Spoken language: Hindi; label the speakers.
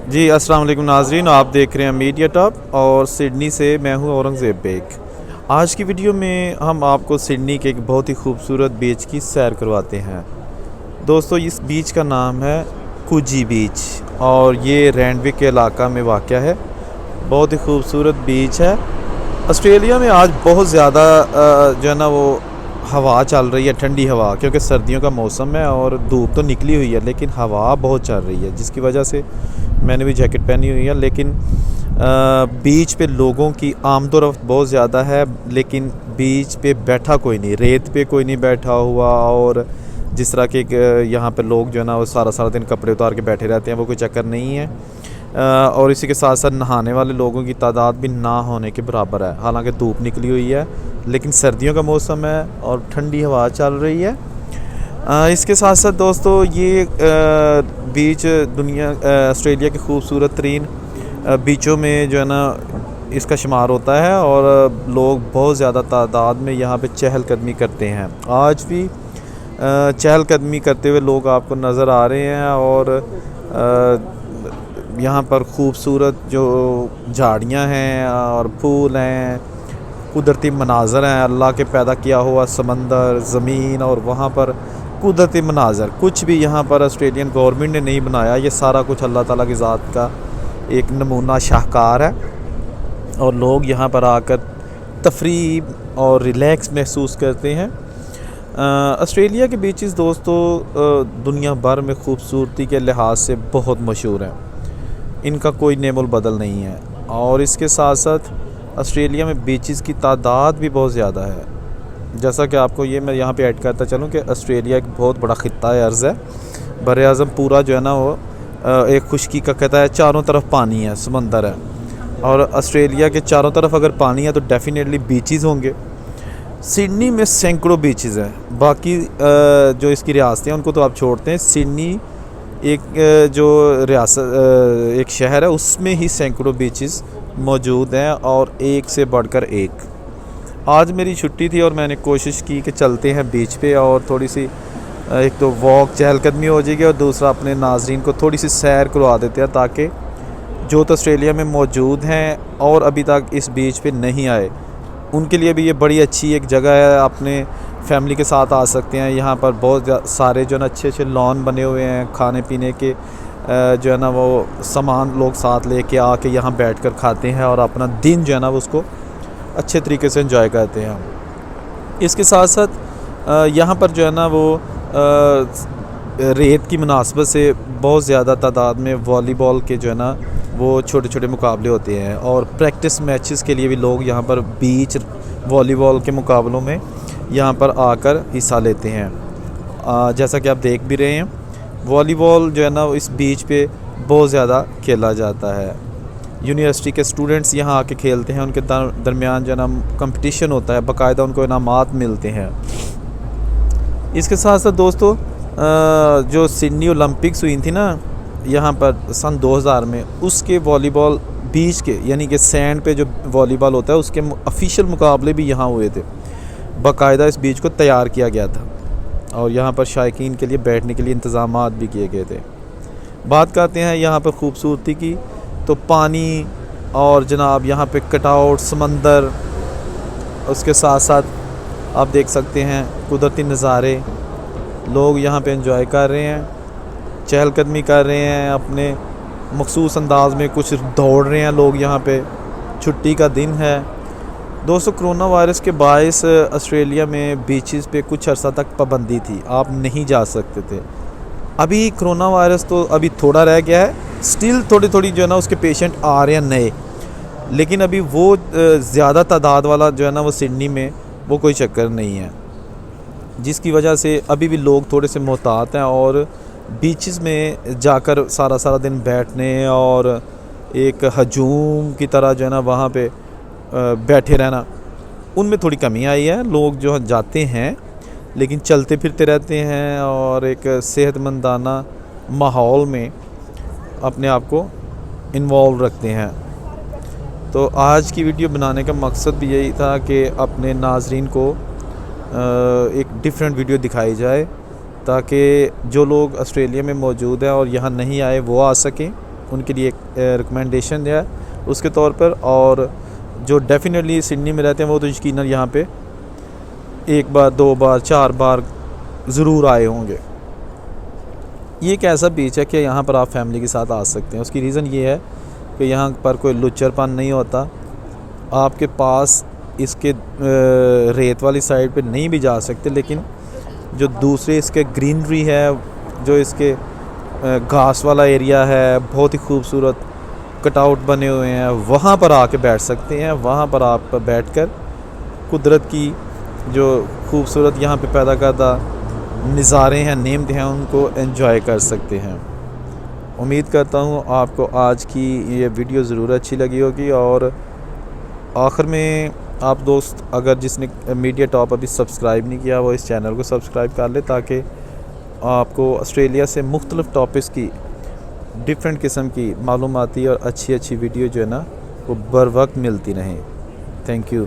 Speaker 1: जी अस्सलाम वालेकुम नाजरीन, आप देख रहे हैं मीडिया टॉप और सिडनी से मैं हूं औरंगज़ेब बेग। आज की वीडियो में हम आपको सिडनी के एक बहुत ही खूबसूरत बीच की सैर करवाते हैं। दोस्तों, इस बीच का नाम है कुजी बीच और ये रैंडविक के इलाका में वाक़या है। बहुत ही खूबसूरत बीच है। ऑस्ट्रेलिया में आज बहुत ज़्यादा जो है ना वो हवा चल रही है, ठंडी हवा, क्योंकि सर्दियों का मौसम है और धूप तो निकली हुई है लेकिन हवा बहुत चल रही है, जिसकी वजह से मैंने भी जैकेट पहनी हुई है। लेकिन बीच पे लोगों की आमदोरफ्त बहुत ज़्यादा है, लेकिन बीच पे बैठा कोई नहीं, रेत पे कोई नहीं बैठा हुआ। और जिस तरह के यहाँ पे लोग जो है ना वो सारा सारा दिन कपड़े उतार के बैठे रहते हैं, वो कोई चक्कर नहीं है। और इसी के साथ साथ नहाने वाले लोगों की तादाद भी ना होने के बराबर है। हालांकि धूप निकली हुई है लेकिन सर्दियों का मौसम है और ठंडी हवा चल रही है। इसके साथ साथ दोस्तों, ये बीच ऑस्ट्रेलिया के खूबसूरत तरीन बीचों में जो है ना इसका शुमार होता है और लोग बहुत ज़्यादा तादाद में यहाँ पे चहलकदमी करते हैं। आज भी चहलकदमी करते हुए लोग आपको नज़र आ रहे हैं और यहाँ पर खूबसूरत जो झाड़ियाँ हैं और फूल हैं, कुदरती मनाज़र हैं, अल्लाह के पैदा किया हुआ समंदर, ज़मीन और वहाँ पर कुदरती मनाज़र, कुछ भी यहाँ पर ऑस्ट्रेलियन गवर्नमेंट ने नहीं बनाया। ये सारा कुछ अल्लाह ताला की ज़ात का एक नमूना शाहकार है और लोग यहाँ पर आकर तफरीह और रिलैक्स महसूस करते हैं। ऑस्ट्रेलिया के बीचेस दोस्तों दुनिया भर में खूबसूरती के लिहाज से बहुत मशहूर हैं, इनका कोई नेमुल बदल नहीं है। और इसके साथ साथ ऑस्ट्रेलिया में बीचेस की तादाद भी बहुत ज़्यादा है। जैसा कि आपको ये मैं यहाँ पे ऐड करता चलूँ कि ऑस्ट्रेलिया एक बहुत बड़ा ख़ित्ता अर्ज़ है। बर-ए-आज़म पूरा जो है ना वो एक खुशकी का कहता है, चारों तरफ पानी है, समंदर है। और ऑस्ट्रेलिया के चारों तरफ अगर पानी है तो डेफिनेटली बीचेस होंगे। सिडनी में सैकड़ों बीचेस हैं। बाकी जो इसकी रियासतें हैं उनको तो आप छोड़ते हैं। सिडनी एक जो रियासत एक शहर है उसमें ही सैकड़ों बीचेस मौजूद हैं और एक से बढ़कर एक। आज मेरी छुट्टी थी और मैंने कोशिश की कि चलते हैं बीच पे और थोड़ी सी एक तो वॉक चहलकदमी हो जाएगी और दूसरा अपने नाजरीन को थोड़ी सी सैर करवा देते हैं, ताकि जो तो ऑस्ट्रेलिया में मौजूद हैं और अभी तक इस बीच पे नहीं आए उनके लिए भी ये बड़ी अच्छी एक जगह है। अपने फैमिली के साथ आ सकते हैं। यहाँ पर बहुत सारे जो है ना अच्छे अच्छे लॉन बने हुए हैं, खाने पीने के जो है ना वो सामान लोग साथ लेके आके यहाँ बैठकर खाते हैं और अपना दिन जो है ना वो उसको अच्छे तरीके से एंजॉय करते हैं। इसके साथ साथ यहाँ पर जो है ना वो रेत की मुनासबत से बहुत ज़्यादा तादाद में वॉलीबॉल के जो है ना वो छोटे छोटे मुकाबले होते हैं और प्रैक्टिस मैचेस के लिए भी लोग यहाँ पर बीच वॉलीबॉल के मुकाबलों में यहाँ पर आकर हिस्सा लेते हैं। जैसा कि आप देख भी रहे हैं, वॉलीबॉल जो है ना इस बीच पे बहुत ज़्यादा खेला जाता है। यूनिवर्सिटी के स्टूडेंट्स यहाँ आके खेलते हैं, उनके दरमियान जो है ना कंपटीशन होता है, बाकायदा उनको इनामात मिलते हैं। इसके साथ साथ दोस्तों, जो सिडनी ओलंपिक्स हुई थी ना यहाँ पर सन 2000 में, उसके वॉलीबॉल बीच के यानी कि सैंड पे जो वॉलीबॉल होता है उसके ऑफिशियल मुकाबले भी यहाँ हुए थे। बाकायदा इस बीच को तैयार किया गया था और यहाँ पर शायकीन के लिए बैठने के लिए इंतज़ामात भी किए गए थे। बात करते हैं यहाँ पर ख़ूबसूरती की, तो पानी और जनाब यहाँ पे कटआउट समंदर, उसके साथ साथ आप देख सकते हैं कुदरती नज़ारे। लोग यहाँ पे एंजॉय कर रहे हैं, चहलकदमी कर रहे हैं, अपने मखसूस अंदाज में कुछ दौड़ रहे हैं लोग यहाँ पे। छुट्टी का दिन है दोस्तों। कोरोना वायरस के बायस ऑस्ट्रेलिया में बीचेस पे कुछ अर्सा तक पाबंदी थी, आप नहीं जा सकते थे। अभी कोरोना वायरस तो अभी थोड़ा रह गया है, स्टिल थोड़ी थोड़ी जो है ना उसके पेशेंट आ रहे हैं नए, लेकिन अभी वो ज़्यादा तादाद वाला जो है ना वो सिडनी में वो कोई चक्कर नहीं है, जिसकी वजह से अभी भी लोग थोड़े से मोहतात हैं और बीचेस में जाकर सारा सारा दिन बैठने और एक हजूम की तरह जो है ना वहाँ पे बैठे रहना, उनमें थोड़ी कमी आई है। लोग जो जाते हैं लेकिन चलते फिरते रहते हैं और एक सेहतमंदाना माहौल में अपने आप को इन्वॉल्व रखते हैं। तो आज की वीडियो बनाने का मकसद भी यही था कि अपने नाजरीन को एक डिफरेंट वीडियो दिखाई जाए, ताकि जो लोग ऑस्ट्रेलिया में मौजूद हैं और यहाँ नहीं आए वो आ सकें उनके लिए एक रिकमेंडेशन है उसके तौर पर। और जो डेफिनेटली सिडनी में रहते हैं वो तो यकीनन यहाँ पे एक बार, 2 बार, 4 बार ज़रूर आए होंगे। ये एक ऐसा बीच है कि यहाँ पर आप फैमिली के साथ आ सकते हैं। उसकी रीज़न ये है कि यहाँ पर कोई लुच्चरपन नहीं होता। आपके पास इसके रेत वाली साइड पे नहीं भी जा सकते, लेकिन जो दूसरे इसके ग्रीनरी है, जो इसके घास वाला एरिया है, बहुत ही खूबसूरत कटआउट बने हुए हैं, वहाँ पर आके बैठ सकते हैं। वहाँ पर आप बैठकर कुदरत की जो खूबसूरत यहाँ पे पैदा करदा नज़ारे हैं, नेमत हैं, उनको एंजॉय कर सकते हैं। उम्मीद करता हूँ आपको आज की ये वीडियो ज़रूर अच्छी लगी होगी। और आखिर में आप दोस्त अगर जिसने मीडिया टॉप अभी सब्सक्राइब नहीं किया वो इस चैनल को सब्सक्राइब कर ले, ताकि आपको ऑस्ट्रेलिया से मुख्तलिफ़ टॉपिक्स की डिफरेंट किस्म की मालूमाती और अच्छी वीडियो जो है ना वो बर वक्त मिलती रहें। Thank you.